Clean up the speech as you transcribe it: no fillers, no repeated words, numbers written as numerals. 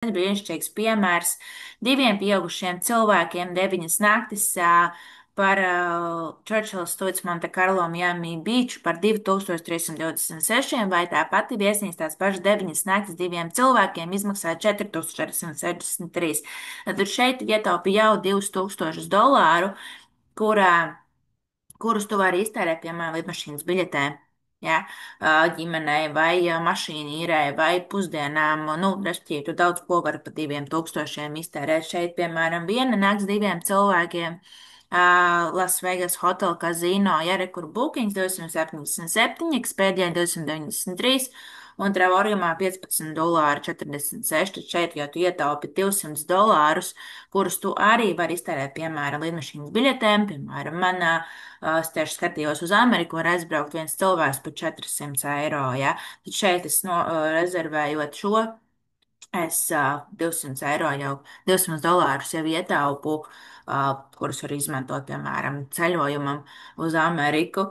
Brīnišķīgs piemērs diviem pieaugušiem cilvēkiem, 9 naktis par Churchill Stuits Monte Carlo Miami Beach par 2326, vai tā pati viesnīca tās pašas 9 naktis diviem cilvēkiem izmaksāja 4463. Tad šeit ietaupi jau $2000, kurā kurus tu vari iztērēt, piemēram, lidmašīnas biļetēm, ja, ģimenei vai mašīnu īrē vai pusdienām. Nu, respektīvi, tu daudz ko vari par 2000 iztērēt. Šeit, piemēram, viena nakts diviem cilvēkiem. Las Vegas Hotel Casino, ja re, kur bookings 277, Expedia 293 un Travariumā $15.46. Tad šeit jau tu ietaupi $200, kurus tu arī vari iztērēt, piemēram, lidmašīnas biļetēm. Piemēram, manā es tieši skatījos uz Ameriku, var aizbraukt viens cilvēks par €400. Ja? Tad šeit es rezervējot šo, es €200 jau, $200 jau ietaupu, kurus var izmantot, piemēram, ceļojumam uz Ameriku.